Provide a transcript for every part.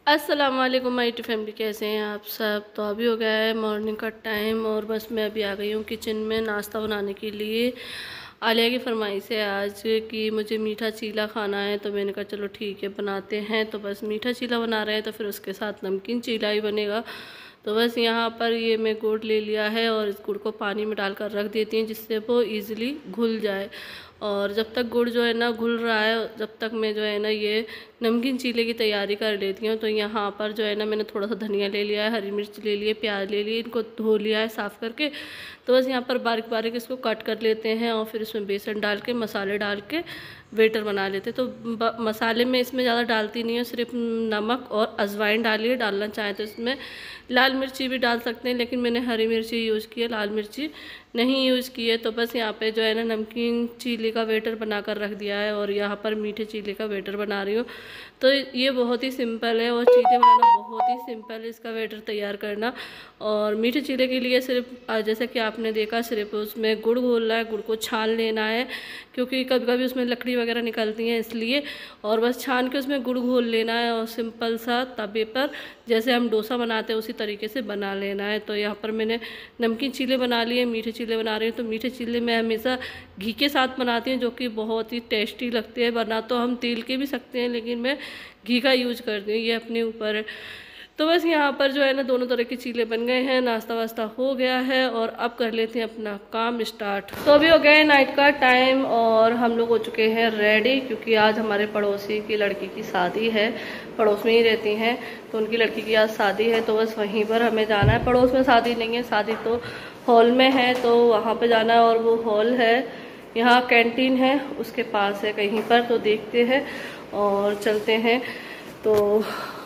अस्सलाम वालेकुम my family, कैसे हैं आप सब। तो अभी हो गया है मॉर्निंग का टाइम और बस मैं अभी आ गई हूँ किचन में नाश्ता बनाने के लिए। आलिया की फरमाइश है आज कि मुझे मीठा चीला खाना है, तो मैंने कहा चलो ठीक है बनाते हैं। तो बस मीठा चीला बना रहे हैं तो फिर उसके साथ नमकीन चीला ही बनेगा। तो बस यहाँ पर ये मैं गुड़ ले लिया है और इस गुड़ को पानी में डालकर रख देती हूँ जिससे वो ईज़िली घुल जाए। और जब तक गुड़ जो है ना घुल रहा है जब तक मैं जो है ना ये नमकीन चीले की तैयारी कर लेती हूँ। तो यहाँ पर जो है ना मैंने थोड़ा सा धनिया ले लिया है, हरी मिर्च ले लिए, प्याज ले लिए, इनको धो लिया है साफ़ करके। तो बस यहाँ पर बारीक बारीक इसको कट कर लेते हैं और फिर इसमें बेसन डाल के मसाले डाल के वेटर बना लेते। तो मसाले में इसमें ज़्यादा डालती नहीं है, सिर्फ नमक और अजवाइन डालिए। डालना चाहें तो इसमें लाल मिर्ची भी डाल सकते हैं, लेकिन मैंने हरी मिर्ची यूज़ की है, लाल मिर्ची नहीं यूज़ की है। तो बस यहाँ पे जो है ना नमकीन चीले का वेटर बना कर रख दिया है और यहाँ पर मीठे चीले का वेटर बना रही हूँ। तो ये बहुत ही सिंपल है और चीले बनाना बहुत ही सिंपल है, इसका वेटर तैयार करना। और मीठे चीले के लिए सिर्फ जैसे कि आपने देखा सिर्फ उसमें गुड़ घोलना है, गुड़ को छान लेना है क्योंकि कभी कभी उसमें लकड़ी वगैरह निकलती हैं इसलिए। और बस छान के उसमें गुड़ घोल लेना है और सिंपल सा तवे पर जैसे हम डोसा बनाते हैं उसी तरीके से बना लेना है। तो यहाँ पर मैंने नमकीन चीले बना लिए, मीठे चीले बना रही हूँ। तो मीठे चीले मैं हमेशा घी के साथ बनाती हूँ जो कि बहुत ही टेस्टी लगते हैं। बना तो हम तेल के भी सकते हैं लेकिन मैं घी का यूज करती हूँ, ये अपने ऊपर है। तो बस यहाँ पर जो है ना दोनों तरह के चीले बन गए हैं, नाश्ता वास्ता हो गया है और अब कर लेते हैं अपना काम स्टार्ट। तो अभी हो गया है नाइट का टाइम और हम लोग हो चुके हैं रेडी क्योंकि आज हमारे पड़ोसी की लड़की की शादी है। पड़ोस में ही रहती हैं तो उनकी लड़की की आज शादी है, तो बस वहीं पर हमें जाना है। पड़ोस में शादी नहीं है, शादी तो हॉल में है, तो वहाँ पर जाना है। और वो हॉल है यहाँ कैंटीन है उसके पास है कहीं पर, तो देखते हैं और चलते हैं। तो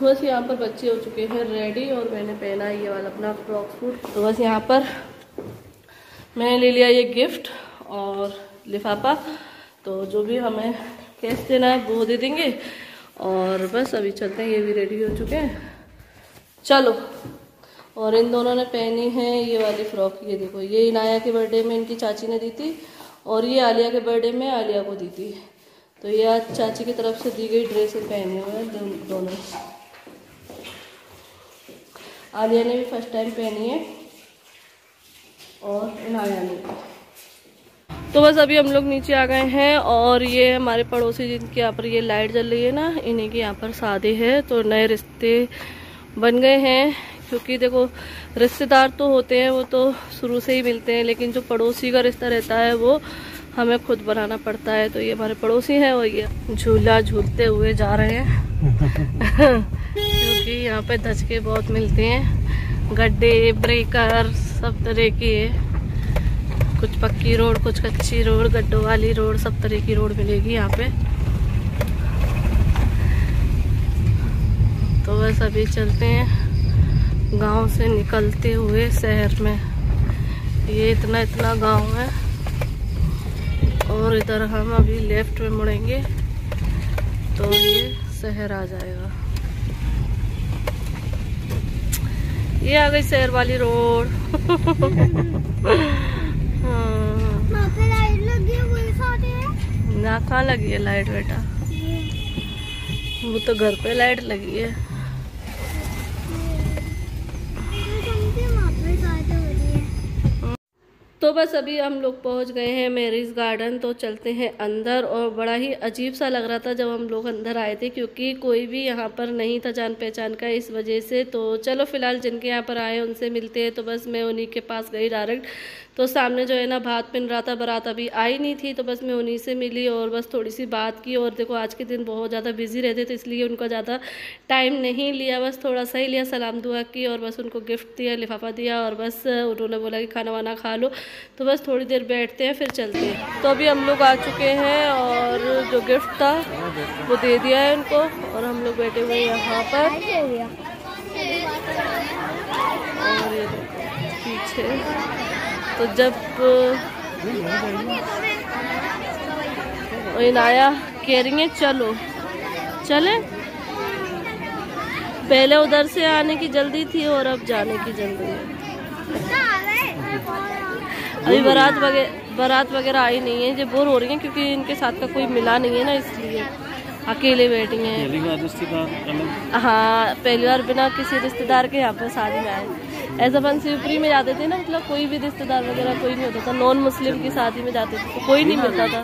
बस यहाँ पर बच्चे हो चुके हैं रेडी और मैंने पहना ये वाला अपना फ्रॉक सूट। तो बस यहाँ पर मैंने ले लिया ये गिफ्ट और लिफाफा, तो जो भी हमें कैश देना है वो दे देंगे। और बस अभी चलते हैं, ये भी रेडी हो चुके हैं, चलो। और इन दोनों ने पहनी है ये वाली फ्रॉक, ये देखो, ये इनाया के बर्थडे में इनकी चाची ने दी थी और ये आलिया के बर्थडे में आलिया को दी थी। तो ये आज चाची की तरफ से दी गई ड्रेस पहने हुए हैं दोनों। आलिया ने भी फर्स्ट टाइम पहनी है और इनाया ने भी। तो बस अभी हम लोग नीचे आ गए हैं और ये हमारे पड़ोसी जिनके यहाँ पर ये लाइट जल रही है ना, इन्हीं के यहाँ पर शादी है। तो नए रिश्ते बन गए हैं क्योंकि देखो रिश्तेदार तो होते हैं वो तो शुरू से ही मिलते हैं, लेकिन जो पड़ोसी का रिश्ता रहता है वो हमें खुद बनाना पड़ता है। तो ये हमारे पड़ोसी हैं और ये झूला झूलते हुए जा रहे हैं क्योंकि यहाँ पे धचके बहुत मिलते हैं, गड्ढे ब्रेकर सब तरह की है, कुछ पक्की रोड कुछ कच्ची रोड, गड्ढों वाली रोड, सब तरह की रोड मिलेगी यहाँ पे। तो बस अभी चलते हैं गांव से निकलते हुए शहर में। ये इतना गांव है और इधर हम अभी लेफ्ट में मुड़ेंगे तो ये शहर आ जाएगा। ये आ गई शहर वाली रोड ना कहाँ लगी है लाइट बेटा, वो तो घर पे लाइट लगी है। तो बस अभी हम लोग पहुंच गए हैं मैरिज गार्डन, तो चलते हैं अंदर। और बड़ा ही अजीब सा लग रहा था जब हम लोग अंदर आए थे क्योंकि कोई भी यहाँ पर नहीं था जान पहचान का, इस वजह से। तो चलो फिलहाल जिनके यहाँ पर आए उनसे मिलते हैं। तो बस मैं उन्हीं के पास गई डायरेक्ट। तो सामने जो है ना भात पिन रहा था, बारात अभी आई नहीं थी, तो बस मैं उन्हीं से मिली और बस थोड़ी सी बात की। और देखो आज के दिन बहुत ज़्यादा बिजी रहते तो इसलिए उनका ज़्यादा टाइम नहीं लिया, बस थोड़ा सा ही लिया, सलाम दुआ की और बस उनको गिफ्ट दिया, लिफाफा दिया और बस उन्होंने बोला कि खाना वाना खा लो। तो बस थोड़ी देर बैठते हैं फिर चलते हैं। तो अभी हम लोग आ चुके हैं और जो गिफ्ट था वो दे दिया है उनको और हम लोग बैठे हुए हैं यहाँ पर। और ये पीछे तो जब इनाया कह रही है चलो चले, पहले उधर से आने की जल्दी थी और अब जाने की जल्दी है। अभी बारात वगैरह आई नहीं है, जो बोर हो रही है क्योंकि इनके साथ का कोई मिला नहीं है ना, इसलिए अकेले बैठी हैं। हाँ, पहली बार बिना किसी रिश्तेदार के यहाँ पर शादी में आए। ऐसा अपन शिवपुरी में जाते थे ना, मतलब कोई भी रिश्तेदार वगैरह कोई नहीं होता था, नॉन मुस्लिम की शादी में जाते थे तो कोई नहीं मिलता था,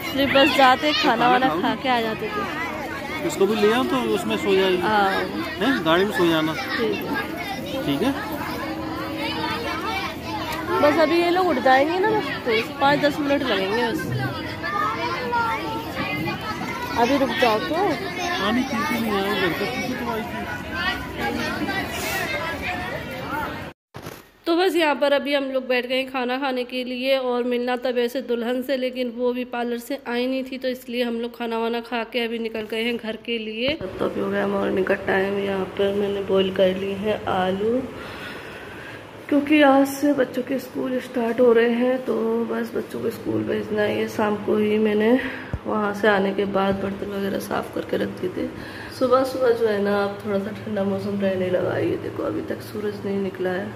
सिर्फ बस जाते खाना वाना खा के आ जाते थे। इसको भी ले आओ तो उसमें सो जाएगी। हाँ, गाड़ी में सो जाना। ठीक है। बस अभी ये लोग उठ जाएंगे ना, बस तो 5-10 मिनट लगेंगे बस। अभी रुक जाओ तो तो बस यहाँ पर अभी हम लोग बैठ गए खाना खाने के लिए। और मिलना था वैसे दुल्हन से, लेकिन वो भी पार्लर से आई नहीं थी, तो इसलिए हम लोग खाना वाना खा के अभी निकल गए हैं घर के लिए। तो अभी हो गया मॉर्निंग का टाइम। यहाँ पर मैंने बॉईल कर लिए हैं आलू, क्योंकि आज से बच्चों के स्कूल स्टार्ट हो रहे हैं, तो बस बच्चों को स्कूल भेजना है। ये शाम को ही मैंने वहाँ से आने के बाद बर्तन वगैरह साफ़ करके रखती थी। सुबह सुबह जो है ना, अब थोड़ा सा ठंडा मौसम रहने लगा है। ये देखो अभी तक सूरज नहीं निकला है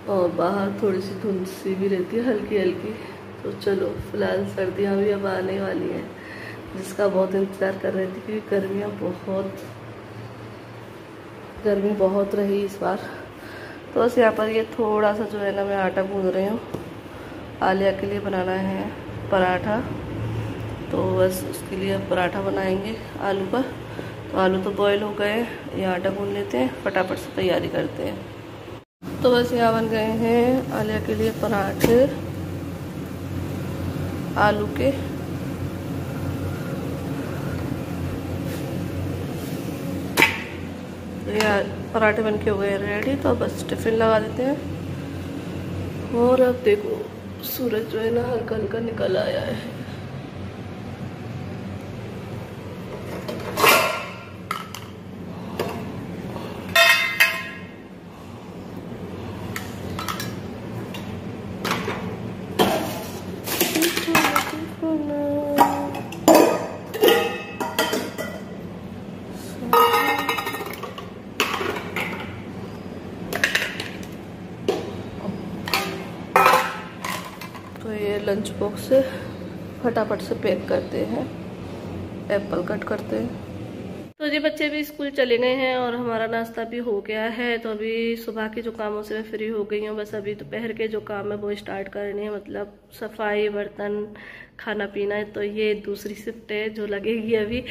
और बाहर थोड़ी सी धुंध सी भी रहती है, हल्की हल्की। तो चलो, फिलहाल सर्दियाँ भी अब आने वाली हैं, जिसका बहुत इंतज़ार कर रही थी, क्योंकि गर्मी बहुत रही इस बार। तो बस यहाँ पर ये थोड़ा सा जो है ना, मैं आटा गूंद रही हूँ। आलिया के लिए बनाना है पराठा, तो बस उसके लिए अब पराठा बनाएंगे आलू का। तो आलू तो बॉयल हो गए, ये आटा गूंद लेते हैं, फटाफट से तैयारी करते हैं। तो बस यहाँ बन गए हैं आलिया के लिए पराठे आलू के। ये पराठे बन के हो गए रेडी, तो बस टिफिन लगा देते हैं। और अब देखो सूरज जो है ना, हल्का हल्का निकल आया है। तो ये लंच बॉक्स से फटाफट से पैक करते हैं, एप्पल कट करते हैं। तो जी बच्चे भी स्कूल चले गए हैं और हमारा नाश्ता भी हो गया है। तो अभी सुबह के जो कामों से मैं फ्री हो गई हूँ, बस अभी दोपहर के जो काम है वो स्टार्ट करने हैं, मतलब सफाई, बर्तन, खाना पीना है। तो ये दूसरी शिफ्ट है जो लगेगी अभी।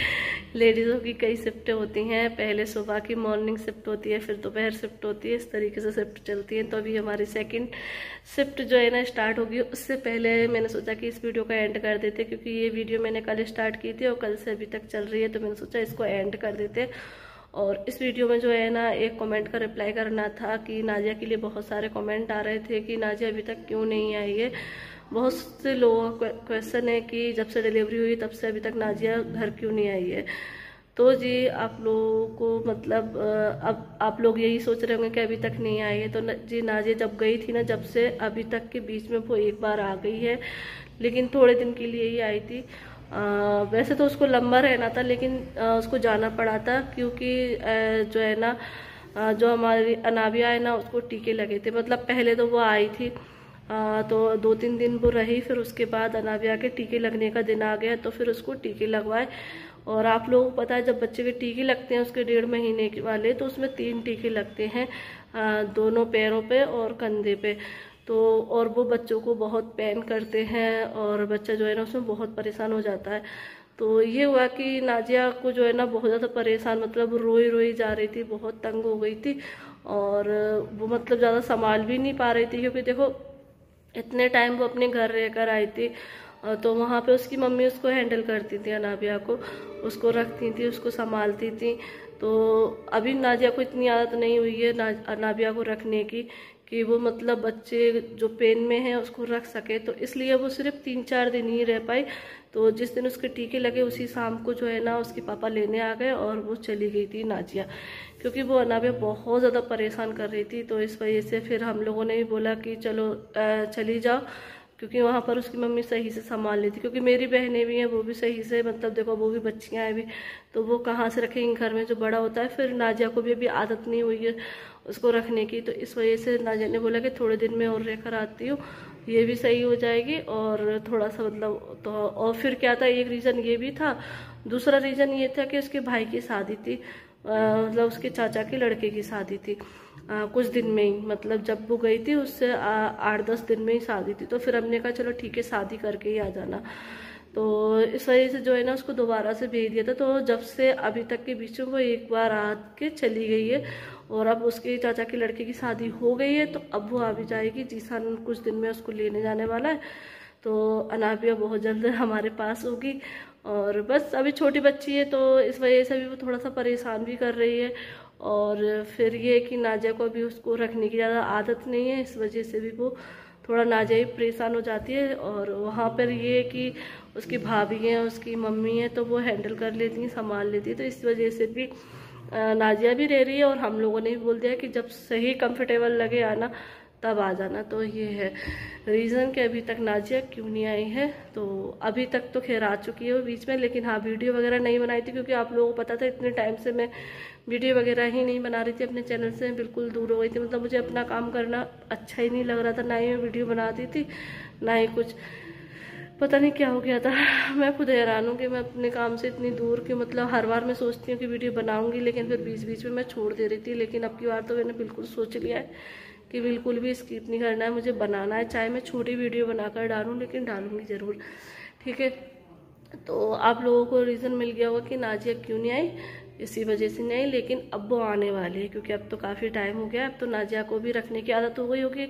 लेडीज़ों की कई शिफ्टें होती हैं, पहले सुबह की मॉर्निंग शिफ्ट होती है, फिर दोपहर शिफ्ट होती है, इस तरीके से शिफ्ट चलती है। तो अभी हमारी सेकंड शिफ्ट जो है ना स्टार्ट होगी। उससे पहले मैंने सोचा कि इस वीडियो का एंड कर देते, क्योंकि ये वीडियो मैंने कल स्टार्ट की थी और कल से अभी तक चल रही है, तो मैंने सोचा इसको एंड कर देते। और इस वीडियो में जो है ना, एक कमेंट का रिप्लाई करना था कि नाजिया के लिए बहुत सारे कमेंट आ रहे थे कि नाजिया अभी तक क्यों नहीं आई है। बहुत से लोगों का क्वेश्चन है कि जब से डिलीवरी हुई तब से अभी तक नाजिया घर क्यों नहीं आई है। तो जी आप लोगों को मतलब अब आप लोग यही सोच रहे होंगे कि अभी तक नहीं आई है। तो जी नाजिया जब गई थी ना, जब से अभी तक के बीच में वो एक बार आ गई है, लेकिन थोड़े दिन के लिए ही आई थी। वैसे तो उसको लंबा रहना था, लेकिन उसको जाना पड़ा था, क्योंकि जो है ना, जो हमारी अनाबिया है ना, उसको टीके लगे थे। मतलब पहले तो वो आई थी तो 2-3 दिन वो रही, फिर उसके बाद अनाबिया के टीके लगने का दिन आ गया, तो फिर उसको टीके लगवाए। और आप लोगों को पता है, जब बच्चे के टीके लगते हैं उसके 1.5 महीने वाले, तो उसमें 3 टीके लगते हैं, दोनों पैरों पे और कंधे पे। तो और वो बच्चों को बहुत पेन करते हैं और बच्चा जो है ना उसमें बहुत परेशान हो जाता है। तो ये हुआ कि नाजिया को जो है ना बहुत ज़्यादा परेशान, मतलब रोई रोई जा रही थी, बहुत तंग हो गई थी। और वो मतलब ज़्यादा संभाल भी नहीं पा रही थी, क्योंकि देखो इतने टाइम वो अपने घर रहकर आई थी, तो वहाँ पे उसकी मम्मी उसको हैंडल करती थी, अनाबिया को, उसको रखती थी, उसको संभालती थी। तो अभी नाजिया को इतनी आदत नहीं हुई है अनाबिया को रखने की, कि वो मतलब बच्चे जो पेन में है उसको रख सके। तो इसलिए वो सिर्फ 3-4 दिन ही रह पाई। तो जिस दिन उसके टीके लगे उसी शाम को जो है ना उसके पापा लेने आ गए और वो चली गई थी नाजिया, क्योंकि वो अनाबिया बहुत ज़्यादा परेशान कर रही थी। तो इस वजह से फिर हम लोगों ने भी बोला कि चलो चली जाओ, क्योंकि वहाँ पर उसकी मम्मी सही से संभाल लेती। क्योंकि मेरी बहनें भी हैं, वो भी सही से, मतलब देखो वो भी बच्चियाँ हैं भी, तो वो कहाँ से रखेंगी घर में जो बड़ा होता है। फिर नाजिया को भी अभी आदत नहीं हुई है उसको रखने की। तो इस वजह से नाजिया ने बोला कि थोड़े दिन में और रहकर आती हूँ, ये भी सही हो जाएगी। और थोड़ा सा मतलब तो और फिर क्या था, एक रीज़न ये भी था। दूसरा रीज़न ये था कि उसके भाई की शादी थी, मतलब उसके चाचा के लड़के की शादी थी कुछ दिन में ही, मतलब जब वो गई थी उससे 8-10 दिन में ही शादी थी। तो फिर हमने कहा चलो ठीक है शादी करके ही आ जाना। तो इस वजह से जो है ना उसको दोबारा से भेज दिया था। तो जब से अभी तक के बीच में वो एक बार आके चली गई है और अब उसके चाचा के लड़के की शादी हो गई है, तो अब वो आ भी जाएगी। जीसान कुछ दिन में उसको लेने जाने वाला है, तो अनाबिया बहुत जल्द हमारे पास होगी। और बस अभी छोटी बच्ची है तो इस वजह से भी वो थोड़ा सा परेशान भी कर रही है। और फिर ये कि नाजिया को भी उसको रखने की ज़्यादा आदत नहीं है, इस वजह से भी वो थोड़ा नाजिया ही परेशान हो जाती है। और वहाँ पर ये कि उसकी भाभी हैं, उसकी मम्मी है, तो वो हैंडल कर लेती हैं, संभाल लेती है। तो इस वजह से भी नाजिया भी रह रही है और हम लोगों ने भी बोल दिया कि जब सही कंफर्टेबल लगे आना तब आ जाना। तो ये है रीज़न कि अभी तक नाजिया क्यों नहीं आई है। तो अभी तक तो खैर आ चुकी है वो बीच में, लेकिन हाँ वीडियो वगैरह नहीं बनाई थी क्योंकि आप लोगों को पता था इतने टाइम से मैं वीडियो वगैरह ही नहीं बना रही थी, अपने चैनल से बिल्कुल दूर हो गई थी। मतलब मुझे अपना काम करना अच्छा ही नहीं लग रहा था, ना ही मैं वीडियो बनाती थी ना ही कुछ, पता नहीं क्या हो गया था। मैं खुद हैरान हूँ कि मैं अपने काम से इतनी दूर की, मतलब हर बार मैं सोचती हूँ कि वीडियो बनाऊंगी लेकिन फिर बीच बीच में मैं छोड़ दे रही थी। लेकिन अब की बार तो मैंने बिल्कुल सोच लिया है कि बिल्कुल भी स्किप नहीं करना है, मुझे बनाना है। चाहे मैं छोटी वीडियो बनाकर डालूँ लेकिन डालूंगी ज़रूर, ठीक है। तो आप लोगों को रीज़न मिल गया होगा कि नाजिया क्यों नहीं आई, इसी वजह से नहीं। लेकिन अब वो आने वाली है क्योंकि अब तो काफ़ी टाइम हो गया। अब तो नाजिया को भी रखने की आदत हो गई होगी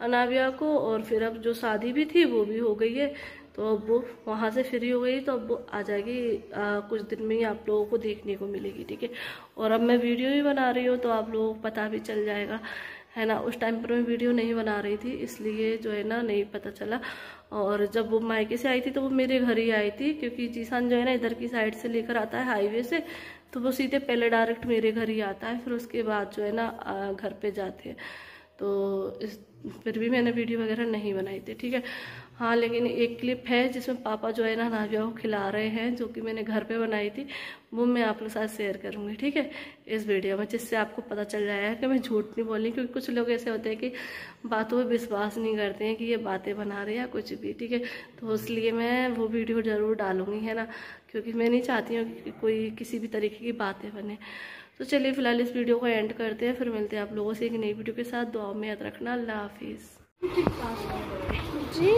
अनाबिया को, और फिर अब जो शादी भी थी वो भी हो गई है। तो अब वो वहाँ से फ्री हो गई, तो अब वो आ जाएगी कुछ दिन में ही आप लोगों को देखने को मिलेगी, ठीक है। और अब मैं वीडियो भी बना रही हूँ तो आप लोगों को पता भी चल जाएगा, है ना। उस टाइम पर मैं वीडियो नहीं बना रही थी इसलिए जो है ना नहीं पता चला। और जब वो मायके से आई थी तो वो मेरे घर ही आई थी क्योंकि जीसान जो है ना इधर की साइड से लेकर आता है हाईवे से, तो वो सीधे पहले डायरेक्ट मेरे घर ही आता है, फिर उसके बाद जो है ना घर पे जाते हैं। तो फिर भी मैंने वीडियो वगैरह नहीं बनाई थी, ठीक है। हाँ लेकिन एक क्लिप है जिसमें पापा जो है ना नाजिया को खिला रहे हैं, जो कि मैंने घर पे बनाई थी, वो मैं आप लोग के साथ शेयर करूँगी, ठीक है, इस वीडियो में, जिससे आपको पता चल जाएगा कि मैं झूठ नहीं बोल रही। क्योंकि कुछ लोग ऐसे होते हैं कि बातों पर विश्वास नहीं करते हैं कि ये बातें बना रहे हैं या कुछ भी, ठीक है। तो इसलिए मैं वो वीडियो ज़रूर डालूँगी, है ना, क्योंकि मैं नहीं चाहती हूँ कि कोई किसी भी तरीके की बातें बने। तो चलिए फिलहाल इस वीडियो को एंड करते हैं, फिर मिलते हैं आप लोगों से एक नई वीडियो के साथ। दुआ में याद रखना। अल्लाह हाफिज़ जी।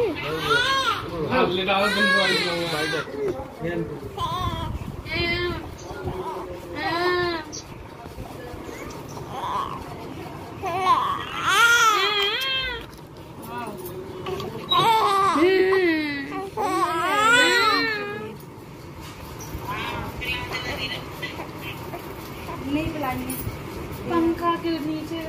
नहीं बुलाएंगे, पंखा के नीचे